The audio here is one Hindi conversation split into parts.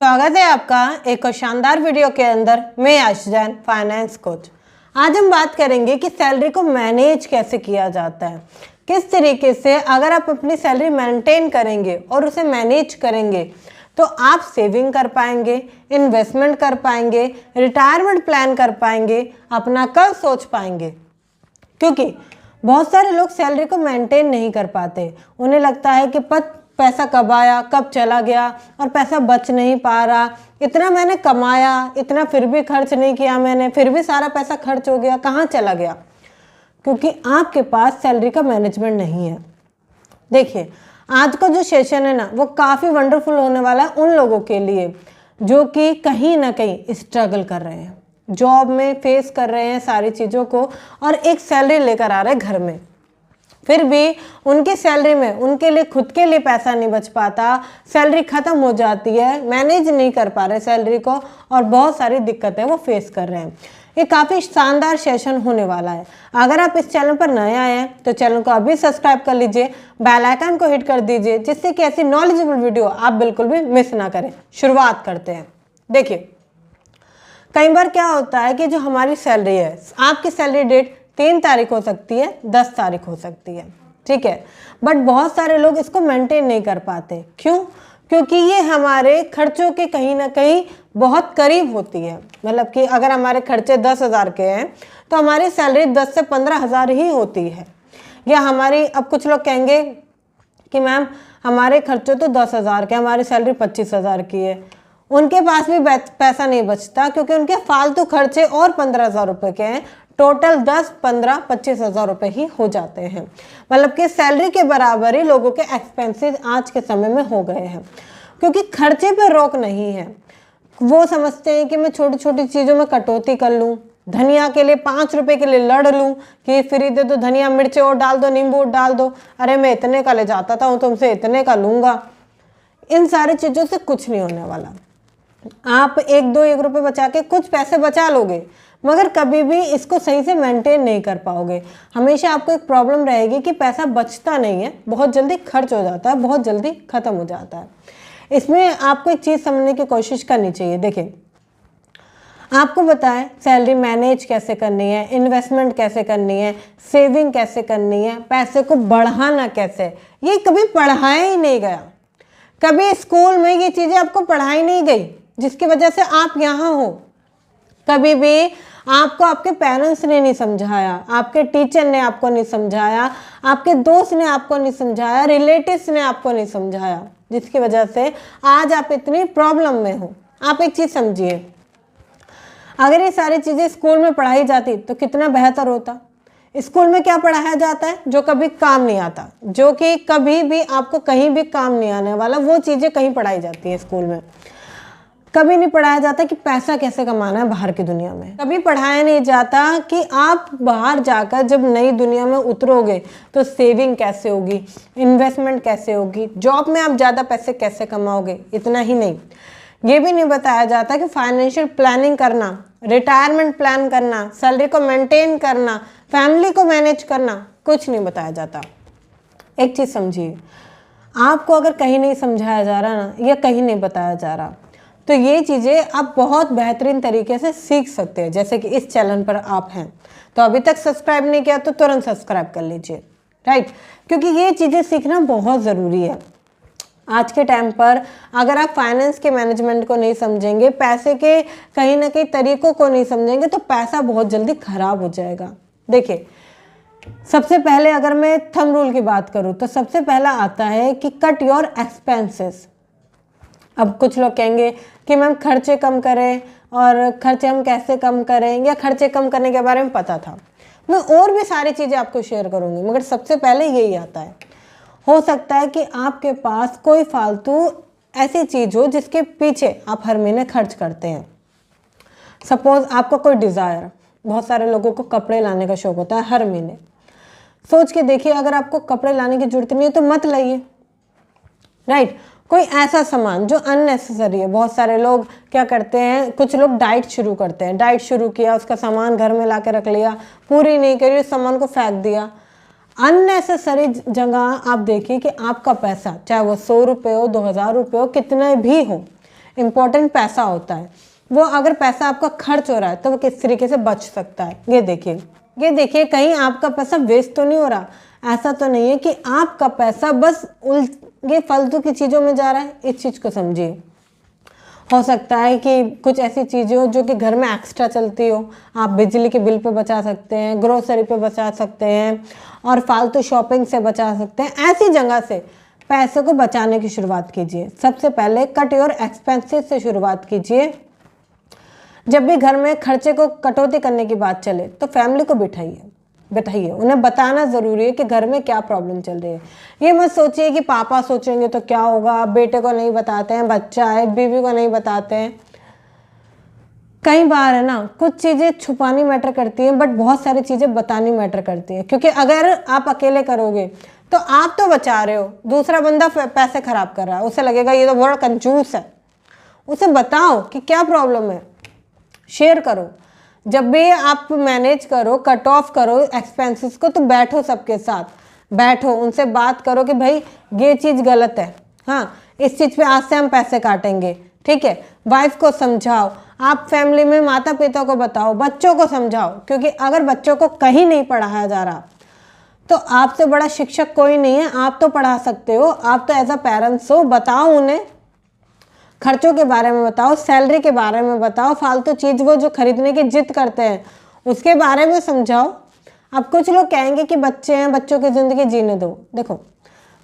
स्वागत है आपका एक और शानदार वीडियो के अंदर। मैं आशीष जैन, फाइनेंस कोच। आज हम बात करेंगे कि सैलरी को मैनेज कैसे किया जाता है, किस तरीके से अगर आप अपनी सैलरी मेंटेन करेंगे और उसे मैनेज करेंगे तो आप सेविंग कर पाएंगे, इन्वेस्टमेंट कर पाएंगे, रिटायरमेंट प्लान कर पाएंगे, अपना कल सोच पाएंगे। क्योंकि बहुत सारे लोग सैलरी को मेंटेन नहीं कर पाते। उन्हें लगता है कि पैसा कब आया कब चला गया और पैसा बच नहीं पा रहा, इतना मैंने कमाया, इतना फिर भी खर्च नहीं किया मैंने, फिर भी सारा पैसा खर्च हो गया, कहाँ चला गया? क्योंकि आपके पास सैलरी का मैनेजमेंट नहीं है। देखिए, आज का जो सेशन है ना, वो काफ़ी वंडरफुल होने वाला है उन लोगों के लिए जो कि कहीं ना कहीं स्ट्रगल कर रहे हैं, जॉब में फेस कर रहे हैं सारी चीज़ों को और एक सैलरी लेकर आ रहे हैं घर में, फिर भी उनकी सैलरी में उनके लिए खुद के लिए पैसा नहीं बच पाता, सैलरी ख़त्म हो जाती है, मैनेज नहीं कर पा रहे सैलरी को और बहुत सारी दिक्कतें वो फेस कर रहे हैं। ये काफ़ी शानदार सेशन होने वाला है। अगर आप इस चैनल पर नए आए हैं तो चैनल को अभी सब्सक्राइब कर लीजिए, बेल आइकन को हिट कर दीजिए, जिससे कि ऐसी नॉलेजेबल वीडियो आप बिल्कुल भी मिस ना करें। शुरुआत करते हैं। देखिए, कई बार क्या होता है कि जो हमारी सैलरी है, आपकी सैलरी डेट 3 तारीख हो सकती है, 10 तारीख हो सकती है, ठीक है, बट बहुत सारे लोग इसको मेंटेन नहीं कर पाते। क्यों? क्योंकि ये हमारे खर्चों के कहीं ना कहीं बहुत करीब होती है। मतलब कि अगर हमारे खर्चे 10,000 के हैं तो हमारी सैलरी 10 से 15,000 ही होती है। या हमारी, अब कुछ लोग कहेंगे कि मैम हमारे खर्चे तो 10,000 के, हमारी सैलरी 25,000 की है। उनके पास भी पैसा नहीं बचता क्योंकि उनके फालतू खर्चे और 15,000 रुपये के हैं। टोटल 10, 15, 25,000 रुपये ही हो जाते हैं। मतलब कि सैलरी के बराबर ही लोगों के एक्सपेंसेस आज के समय में हो गए हैं, क्योंकि खर्चे पे रोक नहीं है। वो समझते हैं कि मैं छोटी छोटी चीज़ों में कटौती कर लूँ, धनिया के लिए 5 रुपये के लिए लड़ लूँ कि फ्री दे दो, धनिया मिर्ची और डाल दो, नींबू डाल दो, अरे मैं इतने का ले जाता था, तुमसे इतने का लूँगा। इन सारी चीज़ों से कुछ नहीं होने वाला। आप 1 रुपये बचा के कुछ पैसे बचा लोगे, मगर कभी भी इसको सही से मेंटेन नहीं कर पाओगे। हमेशा आपको एक प्रॉब्लम रहेगी कि पैसा बचता नहीं है, बहुत जल्दी खर्च हो जाता है, बहुत जल्दी ख़त्म हो जाता है। इसमें आपको एक चीज़ समझने की कोशिश करनी चाहिए। देखिए, आपको बताएं सैलरी मैनेज कैसे करनी है, इन्वेस्टमेंट कैसे करनी है, सेविंग कैसे करनी है, पैसे को बढ़ाना कैसे, ये कभी पढ़ाया ही नहीं गया। कभी स्कूल में ये चीज़ें आपको पढ़ाई नहीं गई, जिसकी वजह से आप यहाँ हो। कभी भी आपको आपके पेरेंट्स ने नहीं समझाया, आपके टीचर ने आपको नहीं समझाया, आपके दोस्त ने आपको नहीं समझाया, रिलेटिव्स ने आपको नहीं समझाया, जिसकी वजह से आज आप इतनी प्रॉब्लम में हो। आप एक चीज़ समझिए, अगर ये सारी चीज़ें स्कूल में पढ़ाई जाती तो कितना बेहतर होता। स्कूल में क्या पढ़ाया जाता है जो कभी काम नहीं आता, जो कि कभी भी आपको कहीं भी काम नहीं आने वाला, वो चीज़ें कहीं पढ़ाई जाती है स्कूल में। कभी नहीं पढ़ाया जाता कि पैसा कैसे कमाना है बाहर की दुनिया में। कभी पढ़ाया नहीं जाता कि आप बाहर जाकर जब नई दुनिया में उतरोगे तो सेविंग कैसे होगी, इन्वेस्टमेंट कैसे होगी, जॉब में आप ज़्यादा पैसे कैसे कमाओगे। इतना ही नहीं, ये भी नहीं बताया जाता कि फाइनेंशियल प्लानिंग करना, रिटायरमेंट प्लान करना, सैलरी को मेंटेन करना, फैमिली को मैनेज करना, कुछ नहीं बताया जाता। एक चीज़ समझिए, आपको अगर कहीं नहीं समझाया जा रहा ना, या कहीं नहीं बताया जा रहा, तो ये चीज़ें आप बहुत बेहतरीन तरीके से सीख सकते हैं। जैसे कि इस चैनल पर आप हैं तो अभी तक सब्सक्राइब नहीं किया तो तुरंत सब्सक्राइब कर लीजिए, राइट? क्योंकि ये चीज़ें सीखना बहुत ज़रूरी है। आज के टाइम पर अगर आप फाइनेंस के मैनेजमेंट को नहीं समझेंगे, पैसे के कहीं ना कहीं तरीकों को नहीं समझेंगे, तो पैसा बहुत जल्दी ख़राब हो जाएगा। देखिए, सबसे पहले अगर मैं थंब रूल की बात करूँ तो सबसे पहला आता है कि कट योर एक्सपेंसेस। अब कुछ लोग कहेंगे कि मैम खर्चे कम करें, और खर्चे हम कैसे कम करें, या खर्चे कम करने के बारे में पता था। मैं और भी सारी चीज़ें आपको शेयर करूँगी, मगर सबसे पहले यही आता है। हो सकता है कि आपके पास कोई फालतू ऐसी चीज़ हो जिसके पीछे आप हर महीने खर्च करते हैं। सपोज आपको कोई डिज़ायर, बहुत सारे लोगों को कपड़े लाने का शौक़ होता है हर महीने। सोच के देखिए, अगर आपको कपड़े लाने की जरूरत नहीं है तो मत लाइए, राइट? कोई ऐसा सामान जो अननेसेसरी है। बहुत सारे लोग क्या करते हैं, कुछ लोग डाइट शुरू करते हैं, डाइट शुरू किया, उसका सामान घर में ला के रख लिया, पूरी नहीं करी, उस सामान को फेंक दिया। अननेसेसरी जगह आप देखिए कि आपका पैसा, चाहे वो 100 रुपये हो, 2,000 रुपये हो, कितना भी हो, इम्पोर्टेंट पैसा होता है, वो अगर पैसा आपका खर्च हो रहा है तो वो किस तरीके से बच सकता है। ये देखिए कहीं आपका पैसा वेस्ट तो नहीं हो रहा। ऐसा तो नहीं है कि आपका पैसा बस ये फालतू की चीज़ों में जा रहा है। इस चीज़ को समझिए। हो सकता है कि कुछ ऐसी चीज़ें हो जो कि घर में एक्स्ट्रा चलती हो, आप बिजली के बिल पे बचा सकते हैं, ग्रोसरी पे बचा सकते हैं और फालतू शॉपिंग से बचा सकते हैं। ऐसी जगह से पैसे को बचाने की शुरुआत कीजिए। सबसे पहले कट योर एक्सपेंसेस से शुरुआत कीजिए। जब भी घर में खर्चे को कटौती करने की बात चले तो फैमिली को बिठाइए, उन्हें बताना ज़रूरी है कि घर में क्या प्रॉब्लम चल रही है। ये मत सोचिए कि पापा सोचेंगे तो क्या होगा, बेटे को नहीं बताते हैं, बच्चा है, बीवी को नहीं बताते हैं। कई बार है ना, कुछ चीज़ें छुपानी मैटर करती हैं, बट बहुत सारी चीज़ें बतानी मैटर करती हैं। क्योंकि अगर आप अकेले करोगे तो आप तो बचा रहे हो, दूसरा बंदा पैसे खराब कर रहा है, उसे लगेगा ये तो बड़ा कंजूस है। उसे बताओ कि क्या प्रॉब्लम है, शेयर करो। जब भी आप मैनेज करो, कट ऑफ करो एक्सपेंसेस को, तो बैठो, सबके साथ बैठो, उनसे बात करो कि भाई ये चीज़ गलत है, हाँ इस चीज़ पे आज से हम पैसे काटेंगे, ठीक है। वाइफ को समझाओ, आप फैमिली में माता पिता को बताओ, बच्चों को समझाओ। क्योंकि अगर बच्चों को कहीं नहीं पढ़ाया जा रहा तो आपसे बड़ा शिक्षक कोई नहीं है, आप तो पढ़ा सकते हो। आप तो एज अ पेरेंट्स हो, बताओ उन्हें, खर्चों के बारे में बताओ, सैलरी के बारे में बताओ, फालतू चीज़ वो जो खरीदने की जिद करते हैं उसके बारे में समझाओ। अब कुछ लोग कहेंगे कि बच्चे हैं, बच्चों की ज़िंदगी जीने दो। देखो,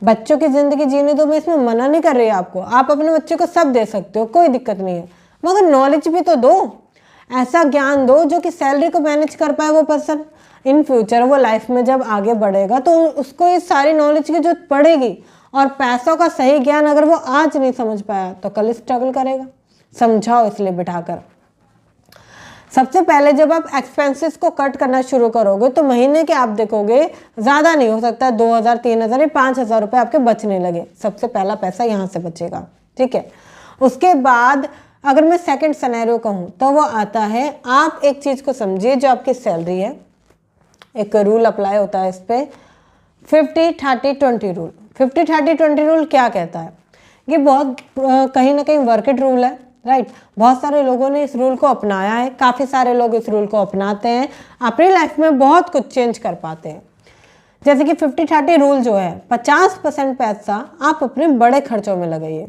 बच्चों की ज़िंदगी जीने दो, मैं इसमें मना नहीं कर रही आपको, आप अपने बच्चे को सब दे सकते हो, कोई दिक्कत नहीं है, मगर नॉलेज भी तो दो। ऐसा ज्ञान दो जो कि सैलरी को मैनेज कर पाए वो पर्सन। इन फ्यूचर वो लाइफ में जब आगे बढ़ेगा तो उसको इस सारी नॉलेज की जरूरत पड़ेगी। और पैसों का सही ज्ञान अगर वो आज नहीं समझ पाया तो कल स्ट्रगल करेगा। समझाओ इसलिए बिठाकर। सबसे पहले जब आप एक्सपेंसेस को कट करना शुरू करोगे तो महीने के आप देखोगे ज़्यादा नहीं, हो सकता है 2000, 3000 या 5000 रुपये आपके बचने लगे। सबसे पहला पैसा यहाँ से बचेगा, ठीक है। उसके बाद अगर मैं सेकंड सिनेरियो कहूँ तो वो आता है, आप एक चीज़ को समझिए, जो आपकी सैलरी है, एक रूल अप्लाई होता है इस पर, 50-30-20 रूल। 50-30-20 रूल क्या कहता है? ये बहुत कहीं ना कहीं वर्किड रूल है, राइट। बहुत सारे लोगों ने इस रूल को अपनाया है, काफ़ी सारे लोग इस रूल को अपनाते हैं, अपनी लाइफ में बहुत कुछ चेंज कर पाते हैं। जैसे कि 50-30 रूल जो है, 50% पैसा आप अपने बड़े खर्चों में लगाइए।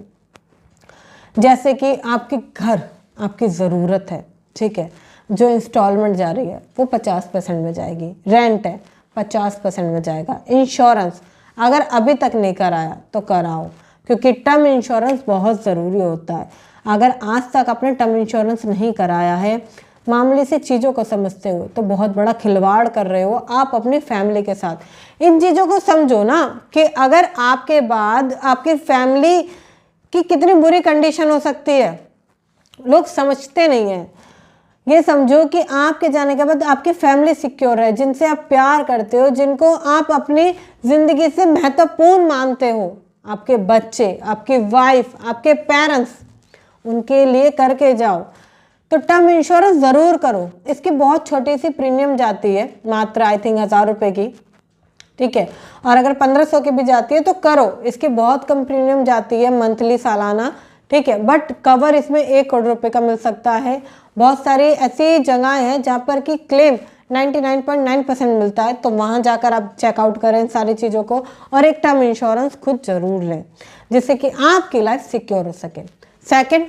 जैसे कि आपके घर, आपकी ज़रूरत है, ठीक है, जो इंस्टॉलमेंट जा रही है वो 50% में जाएगी, रेंट है 50% में जाएगा, इंश्योरेंस अगर अभी तक नहीं कराया तो कराओ, क्योंकि टर्म इंश्योरेंस बहुत ज़रूरी होता है। अगर आज तक आपने टर्म इंश्योरेंस नहीं कराया है, मामले से चीज़ों को समझते हो, तो बहुत बड़ा खिलवाड़ कर रहे हो आप अपनी फैमिली के साथ। इन चीज़ों को समझो ना कि अगर आपके बाद आपकी फैमिली की कितनी बुरी कंडीशन हो सकती है, लोग समझते नहीं हैं। ये समझो कि आपके जाने के बाद आपकी फैमिली सिक्योर है, जिनसे आप प्यार करते हो, जिनको आप अपनी ज़िंदगी से महत्वपूर्ण मानते हो, आपके बच्चे, आपकी वाइफ, आपके पेरेंट्स, उनके लिए करके जाओ। तो टर्म इंश्योरेंस ज़रूर करो। इसकी बहुत छोटी सी प्रीमियम जाती है, मात्र आई थिंक 1000 रुपये की, ठीक है। और अगर 1500 की भी जाती है तो करो, इसकी बहुत कम प्रीमियम जाती है मंथली, सालाना, ठीक है। बट कवर इसमें 1 करोड़ रुपए का मिल सकता है। बहुत सारी ऐसी जगह हैं जहाँ पर कि क्लेम 99.9% मिलता है, तो वहाँ जाकर आप चेकआउट करें इन सारी चीज़ों को, और एक टर्म इंश्योरेंस खुद ज़रूर लें, जिससे कि आपकी लाइफ सिक्योर हो सके। सेकंड,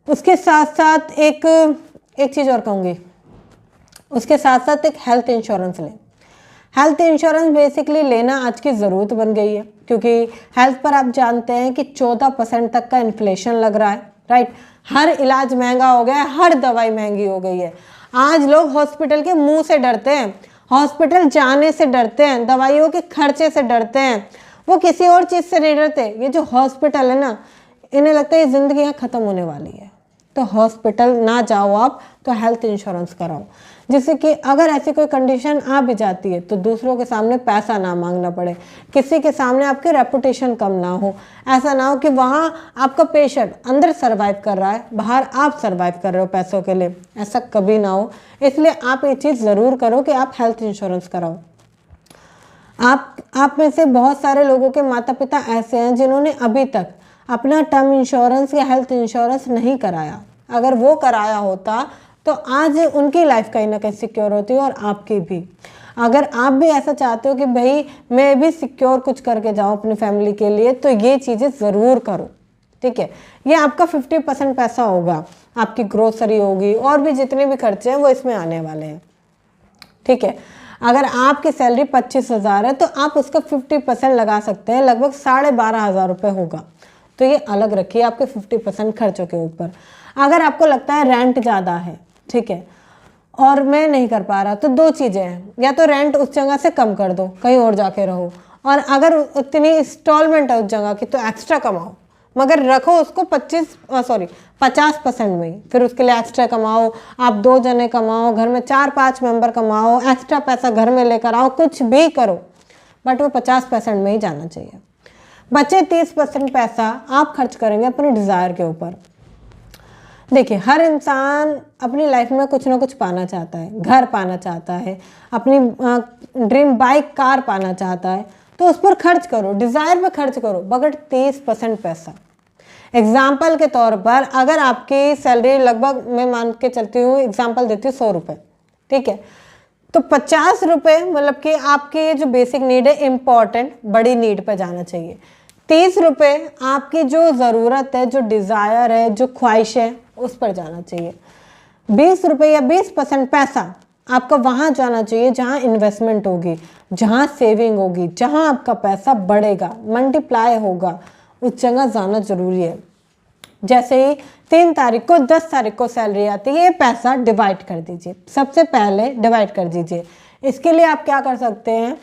उसके साथ साथ एक चीज़ और कहूँगी, उसके साथ साथ एक हेल्थ इंश्योरेंस लें। हेल्थ इंश्योरेंस बेसिकली लेना आज की ज़रूरत बन गई है, क्योंकि हेल्थ पर आप जानते हैं कि 14% तक का इन्फ्लेशन लग रहा है, राइट। हर इलाज महंगा हो गया है, हर दवाई महंगी हो गई है। आज लोग हॉस्पिटल के मुंह से डरते हैं, हॉस्पिटल जाने से डरते हैं, दवाइयों के खर्चे से डरते हैं, वो किसी और चीज़ से नहीं डरते। ये जो हॉस्पिटल है ना, इन्हें लगता है ये ज़िंदगी यहाँ ख़त्म होने वाली है। तो हॉस्पिटल ना जाओ आप, तो हेल्थ इंश्योरेंस कराओ, जिससे कि अगर ऐसी कोई कंडीशन आ भी जाती है तो दूसरों के सामने पैसा ना मांगना पड़े, किसी के सामने आपकी रेपुटेशन कम ना हो। ऐसा ना हो कि वहाँ आपका पेशेंट अंदर सर्वाइव कर रहा है, बाहर आप सर्वाइव कर रहे हो पैसों के लिए, ऐसा कभी ना हो। इसलिए आप ये चीज़ ज़रूर करो कि आप हेल्थ इंश्योरेंस कराओ। आप में से बहुत सारे लोगों के माता पिता ऐसे हैं जिन्होंने अभी तक अपना टर्म इंश्योरेंस या हेल्थ इंश्योरेंस नहीं कराया। अगर वो कराया होता तो आज उनकी लाइफ कहीं ना कहीं सिक्योर होती और आपकी भी। अगर आप भी ऐसा चाहते हो कि भाई मैं भी सिक्योर कुछ करके जाऊँ अपनी फैमिली के लिए, तो ये चीज़ें ज़रूर करो, ठीक है। ये आपका 50% पैसा होगा, आपकी ग्रोसरी होगी और भी जितने भी खर्चे हैं वो इसमें आने वाले हैं, ठीक है। अगर आपकी सैलरी 25,000 है तो आप उसका 50% लगा सकते हैं, लगभग 12,500 रुपये होगा। तो ये अलग रखिए आपके 50% खर्चों के ऊपर। अगर आपको लगता है रेंट ज़्यादा है, ठीक है, और मैं नहीं कर पा रहा, तो दो चीज़ें हैं, या तो रेंट उस जगह से कम कर दो, कहीं और जाके रहो, और अगर उतनी इंस्टॉलमेंट है उस जगह की तो एक्स्ट्रा कमाओ, मगर रखो उसको 50% में ही। फिर उसके लिए एक्स्ट्रा कमाओ, आप 2 जने कमाओ, घर में 4-5 मेंबर कमाओ, एक्स्ट्रा पैसा घर में लेकर आओ, कुछ भी करो, बट वो 50% में ही जाना चाहिए। बचे 30% पैसा आप खर्च करेंगे अपने डिज़ायर के ऊपर। देखिए, हर इंसान अपनी लाइफ में कुछ ना कुछ पाना चाहता है, घर पाना चाहता है, अपनी ड्रीम बाइक कार पाना चाहता है, तो उस पर खर्च करो, डिज़ायर पे खर्च करो, मगर 30% पैसा। एग्जाम्पल के तौर पर अगर आपकी सैलरी लगभग, मैं मान के चलती हूँ, एग्जाम्पल देती हूँ 100 रुपये, ठीक है, तो 50 रुपये मतलब कि आपकी जो बेसिक नीड है, इम्पॉर्टेंट बड़ी नीड पर जाना चाहिए। 30 रुपये आपकी जो ज़रूरत है, जो डिज़ायर है, जो ख्वाहिश है, उस पर जाना चाहिए। 20 रुपये या 20% पैसा आपका वहाँ जाना चाहिए जहाँ इन्वेस्टमेंट होगी, जहाँ सेविंग होगी, जहाँ आपका पैसा बढ़ेगा, मल्टीप्लाई होगा, उस जगह जाना ज़रूरी है। जैसे ही 3 तारीख को 10 तारीख को सैलरी आती है, ये पैसा डिवाइड कर दीजिए, सबसे पहले डिवाइड कर दीजिए। इसके लिए आप क्या कर सकते हैं,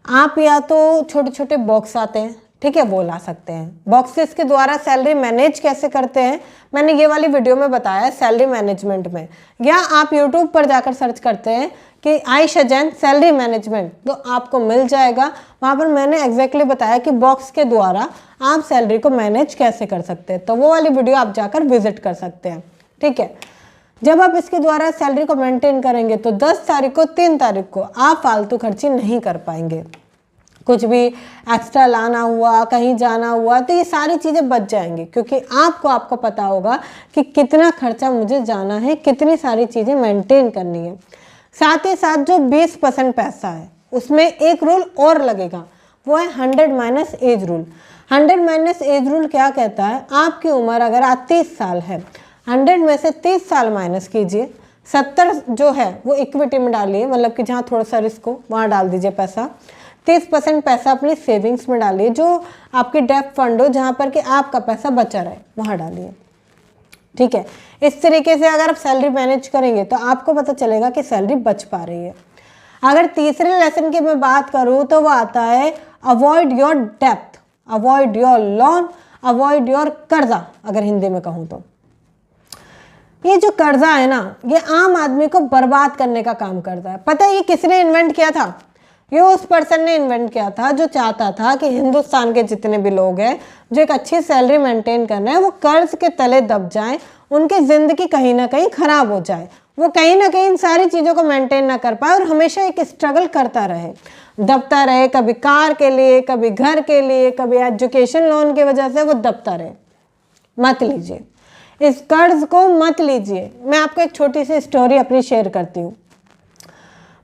आप या तो छोटे छोटे बॉक्स आते हैं, ठीक है, वो ला सकते हैं। बॉक्सेस के द्वारा सैलरी मैनेज कैसे करते हैं मैंने ये वाली वीडियो में बताया है, सैलरी मैनेजमेंट में, या आप यूट्यूब पर जाकर सर्च करते हैं कि आयशा जैन सैलरी मैनेजमेंट, तो आपको मिल जाएगा। वहाँ पर मैंने एग्जैक्टली बताया कि बॉक्स के द्वारा आप सैलरी को मैनेज कैसे कर सकते हैं, तो वो वाली वीडियो आप जाकर विजिट कर सकते हैं, ठीक है। जब आप इसके द्वारा सैलरी को मेंटेन करेंगे तो 10 तारीख को 3 तारीख को आप फालतू खर्ची नहीं कर पाएंगे। कुछ भी एक्स्ट्रा लाना हुआ, कहीं जाना हुआ, तो ये सारी चीज़ें बच जाएंगी, क्योंकि आपको पता होगा कि कितना खर्चा मुझे जाना है, कितनी सारी चीज़ें मेंटेन करनी है। साथ ही साथ जो 20% पैसा है उसमें एक रूल और लगेगा, वो है 100 minus age rule. 100 minus age rule क्या कहता है, आपकी उम्र अगर आज 30 साल है, 100 में से 30 साल माइनस कीजिए, 70 जो है वो इक्विटी में डालिए, मतलब कि जहाँ थोड़ा सा रिस्क हो वहाँ डाल दीजिए पैसा। 30% पैसा अपनी सेविंग्स में डालिए, जो आपकी डेट फंड हो, जहाँ पर कि आपका पैसा बचा रहे वहाँ डालिए, ठीक है। इस तरीके से अगर आप सैलरी मैनेज करेंगे तो आपको पता चलेगा कि सैलरी बच पा रही है। अगर तीसरे लेसन की मैं बात करूँ तो वो आता है avoid your depth, avoid your loan, avoid your कर्जा, अगर हिंदी में कहूँ तो। ये जो कर्जा है ना, ये आम आदमी को बर्बाद करने का काम करता है। पता है ये किसने इन्वेंट किया था? ये उस पर्सन ने इन्वेंट किया था जो चाहता था कि हिंदुस्तान के जितने भी लोग हैं जो एक अच्छी सैलरी मेंटेन करना है, वो कर्ज के तले दब जाएं, उनकी ज़िंदगी कहीं ना कहीं ख़राब हो जाए, वो कहीं ना कहीं इन सारी चीज़ों को मेंटेन ना कर पाए और हमेशा एक स्ट्रगल करता रहे, दबता रहे, कभी कार के लिए, कभी घर के लिए, कभी एजुकेशन लोन की वजह से वो दबता रहे। मत लीजिए इस कर्ज को, मत लीजिए। मैं आपको एक छोटी सी स्टोरी अपनी शेयर करती हूँ।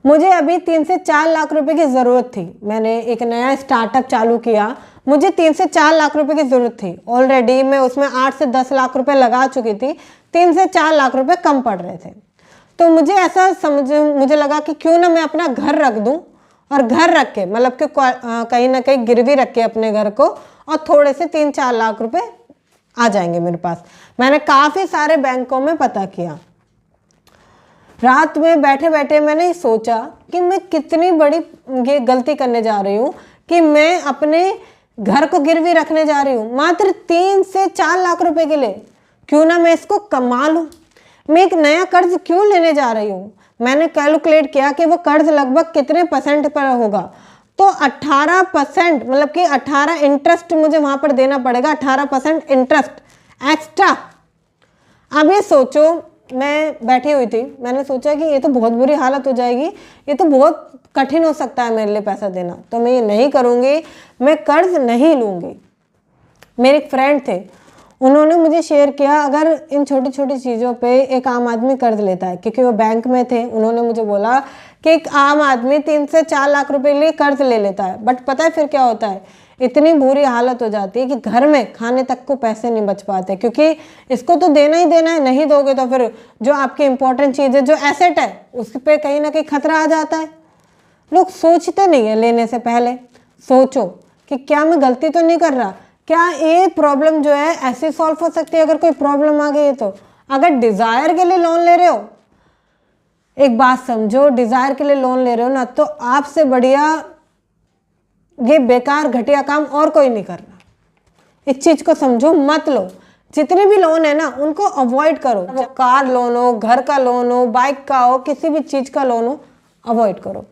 मुझे अभी 3 से 4 लाख रुपए की ज़रूरत थी। मैंने एक नया स्टार्टअप चालू किया, मुझे 3 से 4 लाख रुपए की ज़रूरत थी। ऑलरेडी मैं उसमें 8 से 10 लाख रुपए लगा चुकी थी, 3 से 4 लाख रुपए कम पड़ रहे थे। तो मुझे लगा कि क्यों ना मैं अपना घर रख दूं, और घर रख के मतलब कि कहीं ना कहीं गिरवी रख के अपने घर को, और थोड़े से 3-4 लाख रुपए आ जाएंगे मेरे पास। मैंने काफ़ी सारे बैंकों में पता किया। रात में बैठे बैठे मैंने सोचा कि मैं कितनी बड़ी ये गलती करने जा रही हूँ कि मैं अपने घर को गिरवी रखने जा रही हूँ मात्र 3 से 4 लाख रुपए के लिए। क्यों ना मैं इसको कमा लूँ, मैं एक नया कर्ज क्यों लेने जा रही हूँ। मैंने कैलकुलेट किया कि वो कर्ज लगभग कितने % पर होगा, तो 18%, मतलब कि 18 इंटरेस्ट मुझे वहाँ पर देना पड़ेगा, 18% इंटरेस्ट एक्स्ट्रा। अब ये सोचो, मैं बैठी हुई थी, मैंने सोचा कि ये तो बहुत बुरी हालत हो जाएगी, ये तो बहुत कठिन हो सकता है मेरे लिए पैसा देना, तो मैं ये नहीं करूँगी, मैं कर्ज नहीं लूँगी। मेरे एक फ्रेंड थे, उन्होंने मुझे शेयर किया, अगर इन छोटी छोटी चीज़ों पे एक आम आदमी कर्ज लेता है, क्योंकि वो बैंक में थे, उन्होंने मुझे बोला कि एक आम आदमी 3 से 4 लाख रुपए के लिए कर्ज ले लेता है, बट पता है फिर क्या होता है, इतनी बुरी हालत हो जाती है कि घर में खाने तक को पैसे नहीं बच पाते, क्योंकि इसको तो देना ही देना है, नहीं दोगे तो फिर जो आपकी इंपॉर्टेंट चीज़ है, जो एसेट है, उस पर कहीं ना कहीं खतरा आ जाता है। लोग सोचते नहीं है लेने से पहले, सोचो कि क्या मैं गलती तो नहीं कर रहा, क्या ये प्रॉब्लम जो है ऐसे सॉल्व हो सकती है अगर कोई प्रॉब्लम आ गई है तो। अगर डिज़ायर के लिए लोन ले रहे हो, एक बात समझो, डिज़ायर के लिए लोन ले रहे हो ना, तो आपसे बढ़िया ये बेकार घटिया काम और कोई नहीं करना। इस चीज़ को समझो, मत लो। जितने भी लोन है ना, उनको अवॉइड करो। वो कार लोन हो, घर का लोन हो, बाइक का हो, किसी भी चीज़ का लोन हो, अवॉइड करो।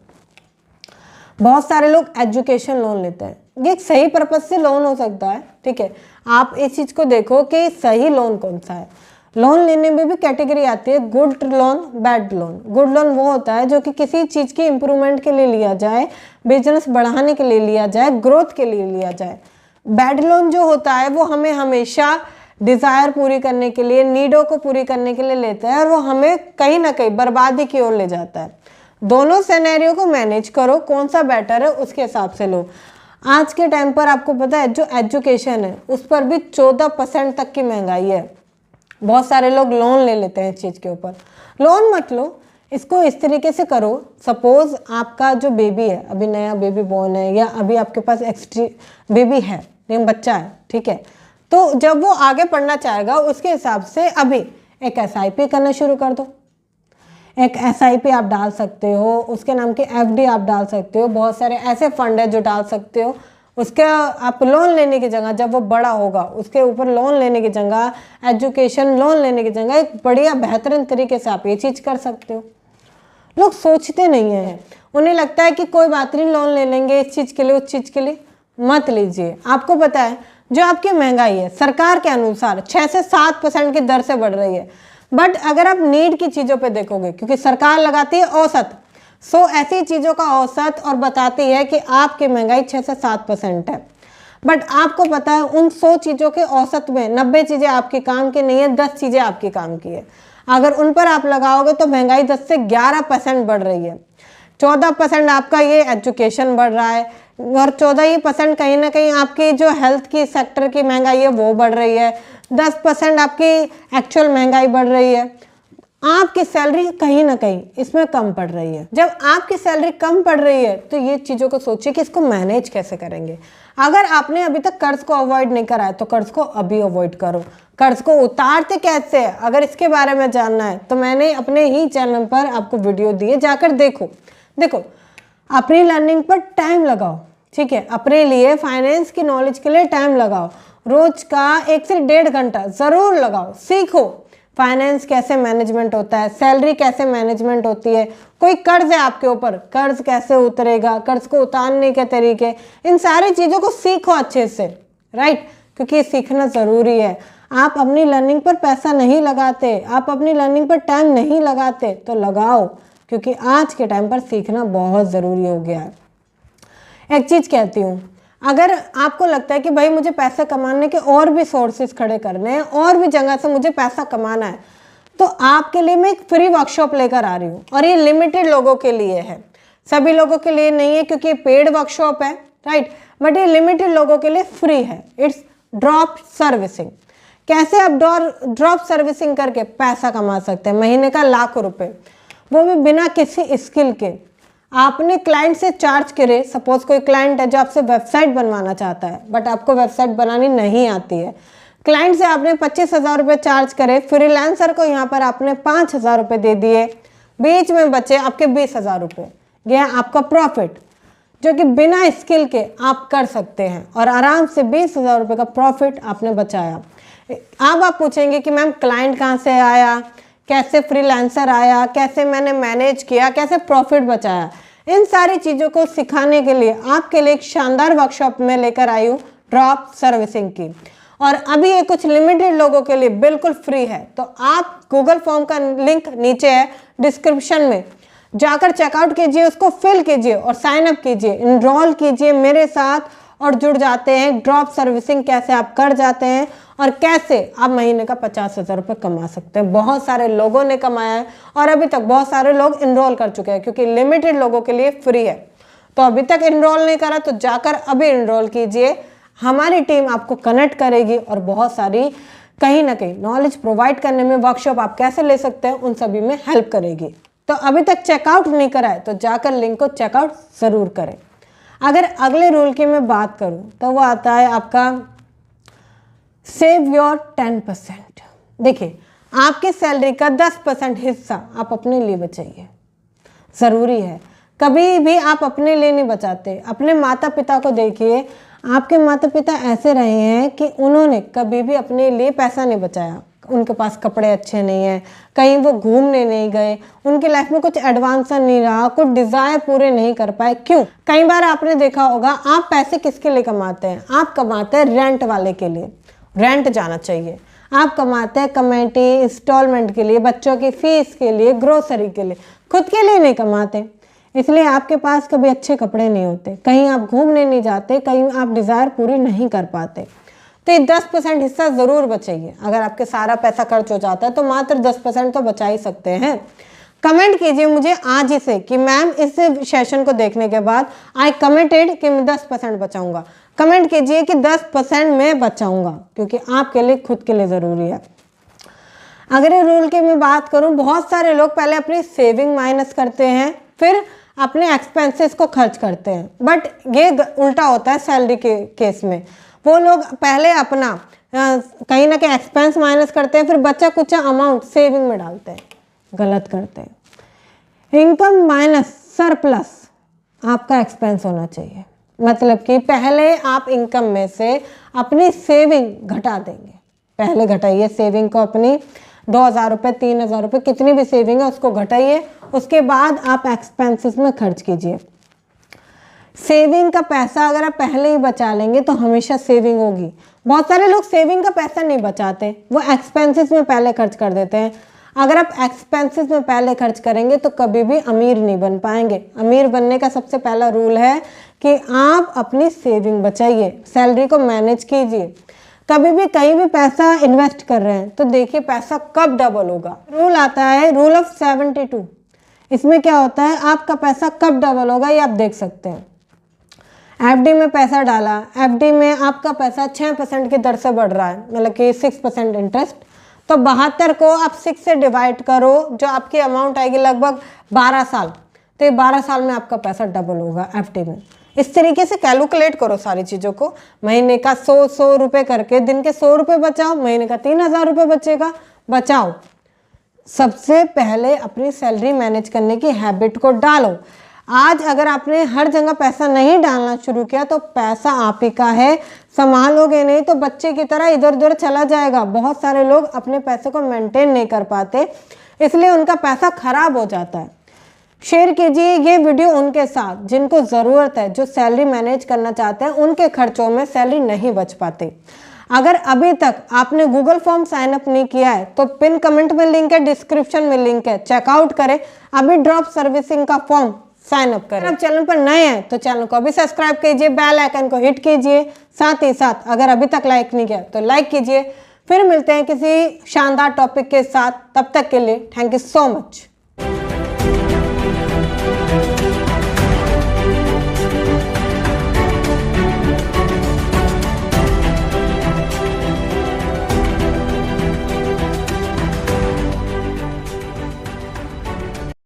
बहुत सारे लोग एजुकेशन लोन लेते हैं, ये एक सही पर्पज से लोन हो सकता है, ठीक है। आप इस चीज़ को देखो कि सही लोन कौन सा है। लोन लेने में भी कैटेगरी आती है, good loan, bad loan. Good loan वो होता है जो कि किसी चीज़ की इम्प्रूवमेंट के लिए लिया जाए, बिजनेस बढ़ाने के लिए लिया जाए, ग्रोथ के लिए लिया जाए। बैड लोन जो होता है वो हमें हमेशा डिज़ायर पूरी करने के लिए, नीडों को पूरी करने के लिए लेता है, और वो हमें कहीं ना कहीं बर्बादी की ओर ले जाता है। दोनों सिनेरियो को मैनेज करो, कौन सा बेटर है उसके हिसाब से लो। आज के टाइम पर आपको पता है जो एजुकेशन है उस पर भी 14% तक की महंगाई है। बहुत सारे लोग लोन ले लेते हैं इस चीज़ के ऊपर। लोन मत लो, इसको इस तरीके से करो, सपोज आपका जो बेबी है, अभी नया बेबी बॉर्न है, या अभी आपके पास बेबी है, लेकिन बच्चा है, ठीक है, तो जब वो आगे पढ़ना चाहेगा उसके हिसाब से अभी एक SIP करना शुरू कर दो। एक SIP आप डाल सकते हो, उसके नाम की FD आप डाल सकते हो, बहुत सारे ऐसे फंड है जो डाल सकते हो। उसका आप लोन लेने की जगह, जब वो बड़ा होगा उसके ऊपर लोन लेने की जगह, एजुकेशन लोन लेने की जगह एक बढ़िया बेहतरीन तरीके से आप ये चीज़ कर सकते हो। लोग सोचते नहीं हैं, उन्हें लगता है कि कोई बात नहीं, लोन ले लेंगे इस चीज़ के लिए, उस चीज़ के लिए। मत लीजिए। आपको पता है जो आपकी महंगाई है सरकार के अनुसार 6 से 7% की दर से बढ़ रही है, बट अगर आप नीड की चीज़ों पे देखोगे, क्योंकि सरकार लगाती है औसत, ऐसी चीज़ों का औसत और बताती है कि आपकी महंगाई 6 से 7% है, बट आपको पता है उन 100 चीज़ों के औसत में 90 चीज़ें आपके काम की नहीं है, 10 चीज़ें आपके काम की है। अगर उन पर आप लगाओगे तो महंगाई 10 से 11% बढ़ रही है। 14% आपका ये एजुकेशन बढ़ रहा है, और 14% कहीं ना कहीं आपकी जो हेल्थ की सेक्टर की महंगाई है वो बढ़ रही है। 10% आपकी एक्चुअल महंगाई बढ़ रही है। आपकी सैलरी कहीं ना कहीं इसमें कम पड़ रही है। जब आपकी सैलरी कम पड़ रही है तो ये चीज़ों को सोचिए कि इसको मैनेज कैसे करेंगे। अगर आपने अभी तक कर्ज को अवॉइड नहीं करा है तो कर्ज को अभी अवॉइड करो। कर्ज को उतारते कैसे है, अगर इसके बारे में जानना है तो मैंने अपने ही चैनल पर आपको वीडियो दी है, जाकर देखो अपनी लर्निंग पर टाइम लगाओ, ठीक है। अपने लिए फाइनेंस की नॉलेज के लिए टाइम लगाओ, रोज का 1 से 1.5 घंटा ज़रूर लगाओ। सीखो फाइनेंस कैसे मैनेजमेंट होता है, सैलरी कैसे मैनेजमेंट होती है, कोई कर्ज है आपके ऊपर, कर्ज कैसे उतरेगा, कर्ज को उतारने के तरीके, इन सारी चीज़ों को सीखो अच्छे से, राइट, क्योंकि सीखना ज़रूरी है। आप अपनी लर्निंग पर पैसा नहीं लगाते, आप अपनी लर्निंग पर टाइम नहीं लगाते तो लगाओ, क्योंकि आज के टाइम पर सीखना बहुत ज़रूरी हो गया है। एक चीज़ कहती हूँ, अगर आपको लगता है कि भाई मुझे पैसे कमाने के और भी सोर्सेज खड़े करने हैं, और भी जगह से मुझे पैसा कमाना है, तो आपके लिए मैं एक फ्री वर्कशॉप लेकर आ रही हूँ, और ये लिमिटेड लोगों के लिए है, सभी लोगों के लिए नहीं है, क्योंकि ये पेड वर्कशॉप है, राइट, बट ये लिमिटेड लोगों के लिए फ्री है। It's drop servicing. कैसे आप ड्रॉप सर्विसिंग करके पैसा कमा सकते हैं, महीने का लाखों रुपए, वो भी बिना किसी स्किल के। आपने क्लाइंट से चार्ज करे, सपोज कोई क्लाइंट है जो आपसे वेबसाइट बनवाना चाहता है बट आपको वेबसाइट बनानी नहीं आती है, क्लाइंट से आपने 25,000 रुपये चार्ज करे, फ्रीलांसर को यहाँ पर आपने 5,000 रुपये दे दिए, बीच में बचे आपके 20,000 रुपये। यह है आपका प्रॉफिट, जो कि बिना स्किल के आप कर सकते हैं, और आराम से 20,000 रुपये का प्रॉफिट आपने बचाया। अब आप पूछेंगे कि मैम क्लाइंट कहाँ से आया, कैसे फ्रीलांसर आया, कैसे मैंने मैनेज किया, कैसे प्रॉफिट बचाया, इन सारी चीज़ों को सिखाने के लिए आपके लिए एक शानदार वर्कशॉप में लेकर आई हूँ ड्रॉप सर्विसिंग की, और अभी ये कुछ लिमिटेड लोगों के लिए बिल्कुल फ्री है। तो आप गूगल फॉर्म का लिंक नीचे है डिस्क्रिप्शन में, जाकर चेकआउट कीजिए, उसको फिल कीजिए और साइन अप कीजिए, इनरोल कीजिए मेरे साथ, और जुड़ जाते हैं। ड्रॉप सर्विसिंग कैसे आप कर जाते हैं और कैसे आप महीने का 50,000 रुपये कमा सकते हैं। बहुत सारे लोगों ने कमाया है और अभी तक बहुत सारे लोग इनरोल कर चुके हैं, क्योंकि लिमिटेड लोगों के लिए फ्री है। तो अभी तक इनरोल नहीं करा तो जाकर अभी इनरोल कीजिए। हमारी टीम आपको कनेक्ट करेगी और बहुत सारी कहीं ना कहीं नॉलेज प्रोवाइड करने में, वर्कशॉप आप कैसे ले सकते हैं उन सभी में हेल्प करेगी। तो अभी तक चेकआउट नहीं करा है तो जाकर लिंक को चेकआउट ज़रूर करें। अगर अगले रूल की मैं बात करूं तो वो आता है आपका सेव योर 10%। देखिए, आपकी सैलरी का 10% हिस्सा आप अपने लिए बचाइए, ज़रूरी है। कभी भी आप अपने लिए नहीं बचाते। अपने माता पिता को देखिए, आपके माता पिता ऐसे रहे हैं कि उन्होंने कभी भी अपने लिए पैसा नहीं बचाया। उनके पास कपड़े अच्छे नहीं हैं, कहीं वो घूमने नहीं गए, उनकी लाइफ में कुछ एडवांस नहीं रहा, कुछ डिज़ायर पूरे नहीं कर पाए। क्यों? कई बार आपने देखा होगा, आप पैसे किसके लिए कमाते हैं? आप कमाते हैं रेंट वाले के लिए, रेंट जाना चाहिए। आप कमाते हैं कमेटी, इंस्टॉलमेंट के लिए, बच्चों की फीस के लिए, ग्रोसरी के लिए, खुद के लिए नहीं कमाते। इसलिए आपके पास कभी अच्छे कपड़े नहीं होते, कहीं आप घूमने नहीं जाते, कहीं आप डिज़ायर पूरी नहीं कर पाते। तो ये 10% हिस्सा ज़रूर बचाइए। अगर आपके सारा पैसा खर्च हो जाता है तो मात्र 10% तो बचा ही सकते हैं। कमेंट कीजिए मुझे आज ही से कि मैम इस सेशन को देखने के बाद आई कमिटेड कि मैं 10% बचाऊंगा। कमेंट कीजिए कि 10% मैं बचाऊंगा, क्योंकि आपके लिए, खुद के लिए ज़रूरी है। अगर ये रूल की मैं बात करूं, बहुत सारे लोग पहले अपनी सेविंग माइनस करते हैं, फिर अपने एक्सपेंसेस को खर्च करते हैं। बट ये उल्टा होता है सैलरी के केस में। वो लोग पहले अपना कहीं ना कहीं एक्सपेंस माइनस करते हैं, फिर बचा कुचा अमाउंट सेविंग में डालते हैं, गलत करते हैं। इनकम माइनस सरप्लस आपका एक्सपेंस होना चाहिए। मतलब कि पहले आप इनकम में से अपनी सेविंग घटा देंगे। पहले घटाइए सेविंग को, अपनी 2,000 रुपये, 3,000 रुपये, कितनी भी सेविंग है उसको घटाइए। उसके बाद आप एक्सपेंसेस में खर्च कीजिए। सेविंग का पैसा अगर आप पहले ही बचा लेंगे तो हमेशा सेविंग होगी। बहुत सारे लोग सेविंग का पैसा नहीं बचाते, वो एक्सपेंसेस में पहले खर्च कर देते हैं। अगर आप एक्सपेंसेस में पहले खर्च करेंगे तो कभी भी अमीर नहीं बन पाएंगे। अमीर बनने का सबसे पहला रूल है कि आप अपनी सेविंग बचाइए, सैलरी को मैनेज कीजिए। कभी भी कहीं भी पैसा इन्वेस्ट कर रहे हैं तो देखिए पैसा कब डबल होगा। रूल आता है रूल ऑफ 72। इसमें क्या होता है, आपका पैसा कब डबल होगा ये आप देख सकते हैं। एफडी में पैसा डाला, एफडी में आपका पैसा 6% की दर से बढ़ रहा है, मतलब कि 6% इंटरेस्ट। तो 72 को आप 6 से डिवाइड करो, जो आपकी अमाउंट आएगी लगभग 12 साल। तो ये 12 साल में आपका पैसा डबल होगा एफडी में। इस तरीके से कैलकुलेट करो सारी चीज़ों को। महीने का 100 रुपये करके दिन के 100 रुपये बचाओ, महीने का 3,000 रुपये बचेगा, बचाओ। सबसे पहले अपनी सैलरी मैनेज करने की हैबिट को डालो। आज अगर आपने हर जगह पैसा नहीं डालना शुरू किया तो पैसा आप ही का है, संभालोगे नहीं तो बच्चे की तरह इधर उधर चला जाएगा। बहुत सारे लोग अपने पैसे को मेंटेन नहीं कर पाते, इसलिए उनका पैसा खराब हो जाता है। शेयर कीजिए ये वीडियो उनके साथ जिनको ज़रूरत है, जो सैलरी मैनेज करना चाहते हैं, उनके खर्चों में सैलरी नहीं बच पाती। अगर अभी तक आपने गूगल फॉर्म साइन अप नहीं किया है तो पिन कमेंट में लिंक है, डिस्क्रिप्शन में लिंक है, चेकआउट करें। अभी ड्रॉप सर्विसिंग का फॉर्म साइन अप करें। आप चैनल पर नए हैं तो चैनल को अभी सब्सक्राइब कीजिए, बेल आइकन को हिट कीजिए। साथ ही साथ अगर अभी तक लाइक नहीं किया तो लाइक कीजिए। फिर मिलते हैं किसी शानदार टॉपिक के साथ, तब तक के लिए थैंक यू सो मच।